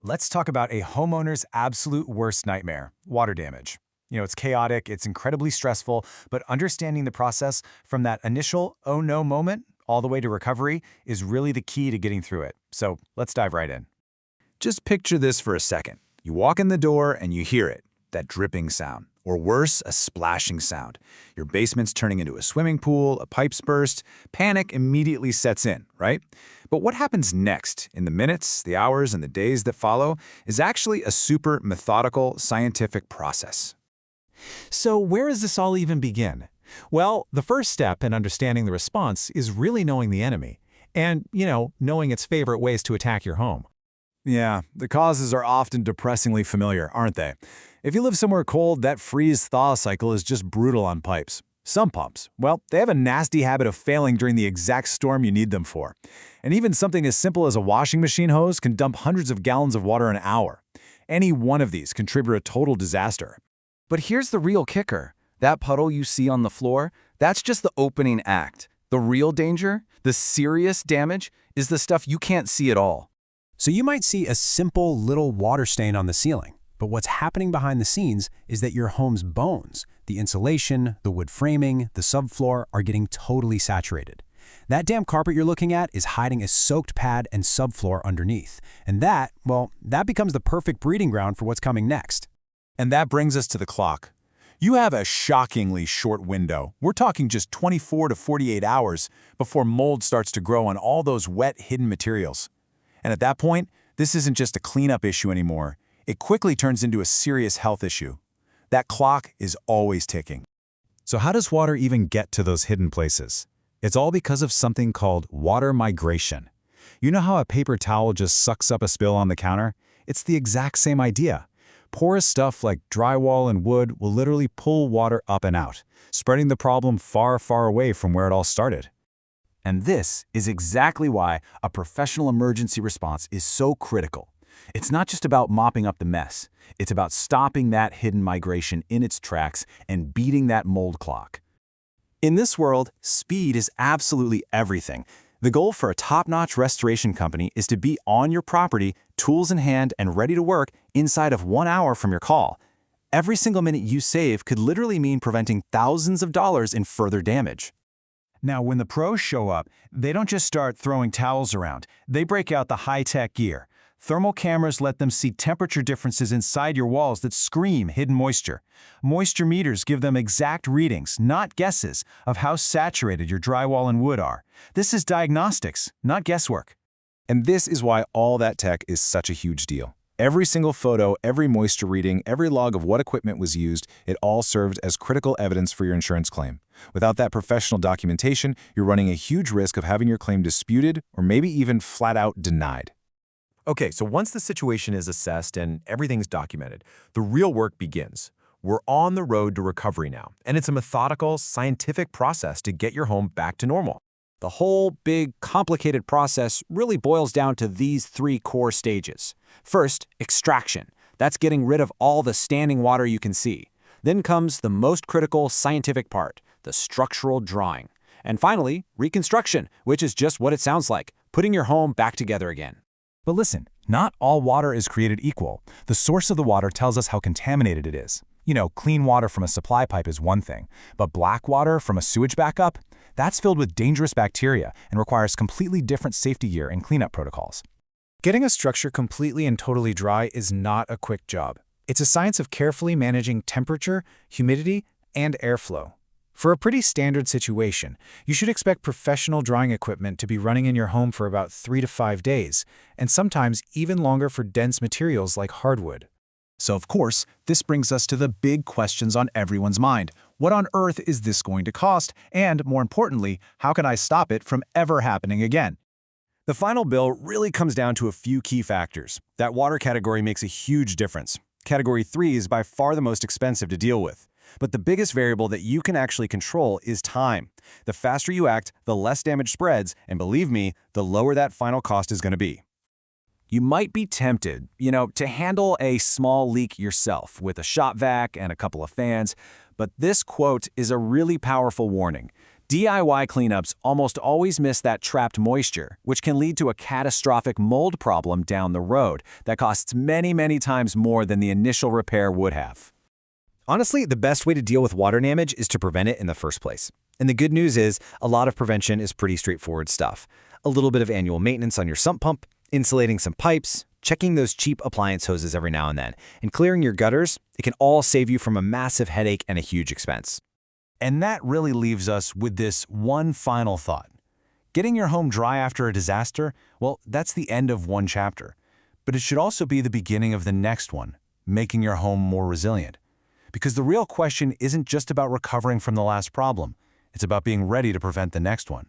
Let's talk about a homeowner's absolute worst nightmare, water damage. It's chaotic, it's incredibly stressful, but understanding the process from that initial oh no moment all the way to recovery is really the key to getting through it. So let's dive right in. Just picture this for a second. You walk in the door and you hear it, that dripping sound, or worse, a splashing sound. Your basement's turning into a swimming pool, a pipe's burst, panic immediately sets in, right? But what happens next, in the minutes, the hours, and the days that follow, is actually a super methodical, scientific process. So where does this all even begin? Well, the first step in understanding the response is really knowing the enemy and, knowing its favorite ways to attack your home. Yeah, the causes are often depressingly familiar, aren't they? If you live somewhere cold, that freeze-thaw cycle is just brutal on pipes. Sump pumps, well, they have a nasty habit of failing during the exact storm you need them for. And even something as simple as a washing machine hose can dump hundreds of gallons of water an hour. Any one of these can trigger a total disaster. But here's the real kicker. That puddle you see on the floor, that's just the opening act. The real danger, the serious damage, is the stuff you can't see at all. So you might see a simple little water stain on the ceiling, but what's happening behind the scenes is that your home's bones, the insulation, the wood framing, the subfloor are getting totally saturated. That damp carpet you're looking at is hiding a soaked pad and subfloor underneath. And that becomes the perfect breeding ground for what's coming next. And that brings us to the clock. You have a shockingly short window. We're talking just 24 to 48 hours before mold starts to grow on all those wet, hidden materials. And at that point, this isn't just a cleanup issue anymore. It quickly turns into a serious health issue. That clock is always ticking. So how does water even get to those hidden places? It's all because of something called water migration. You know how a paper towel just sucks up a spill on the counter? It's the exact same idea. Porous stuff like drywall and wood will literally pull water up and out, spreading the problem far, far away from where it all started. And this is exactly why a professional emergency response is so critical. It's not just about mopping up the mess. It's about stopping that hidden migration in its tracks and beating that mold clock. In this world, speed is absolutely everything. The goal for a top-notch restoration company is to be on your property, tools in hand, and ready to work inside of 1 hour from your call. Every single minute you save could literally mean preventing thousands of dollars in further damage. Now, when the pros show up, they don't just start throwing towels around. They break out the high-tech gear. Thermal cameras let them see temperature differences inside your walls that scream hidden moisture. Moisture meters give them exact readings, not guesses, of how saturated your drywall and wood are. This is diagnostics, not guesswork. And this is why all that tech is such a huge deal. Every single photo, every moisture reading, every log of what equipment was used, it all served as critical evidence for your insurance claim. Without that professional documentation, you're running a huge risk of having your claim disputed or maybe even flat out denied. Okay, so once the situation is assessed and everything's documented, the real work begins. We're on the road to recovery now, and it's a methodical, scientific process to get your home back to normal. The whole big, complicated process really boils down to these 3 core stages. First, extraction. That's getting rid of all the standing water you can see. Then comes the most critical scientific part, the structural drawing. And finally, reconstruction, which is just what it sounds like, putting your home back together again. But listen, not all water is created equal. The source of the water tells us how contaminated it is. Clean water from a supply pipe is one thing, but black water from a sewage backup? That's filled with dangerous bacteria and requires completely different safety gear and cleanup protocols. Getting a structure completely and totally dry is not a quick job. It's a science of carefully managing temperature, humidity, and airflow. For a pretty standard situation, you should expect professional drying equipment to be running in your home for about 3 to 5 days, and sometimes even longer for dense materials like hardwood. So of course, this brings us to the big questions on everyone's mind. What on earth is this going to cost? And more importantly, how can I stop it from ever happening again? The final bill really comes down to a few key factors. That water category makes a huge difference. Category 3 is by far the most expensive to deal with. But the biggest variable that you can actually control is time. The faster you act, the less damage spreads, and believe me, the lower that final cost is going to be. You might be tempted, to handle a small leak yourself with a shop vac and a couple of fans, but this quote is a really powerful warning. DIY cleanups almost always miss that trapped moisture, which can lead to a catastrophic mold problem down the road that costs many, many times more than the initial repair would have. Honestly, the best way to deal with water damage is to prevent it in the first place. And the good news is, a lot of prevention is pretty straightforward stuff. A little bit of annual maintenance on your sump pump, insulating some pipes, checking those cheap appliance hoses every now and then, and clearing your gutters, it can all save you from a massive headache and a huge expense. And that really leaves us with this one final thought. Getting your home dry after a disaster, well, that's the end of one chapter. But it should also be the beginning of the next one, making your home more resilient. Because the real question isn't just about recovering from the last problem. It's about being ready to prevent the next one.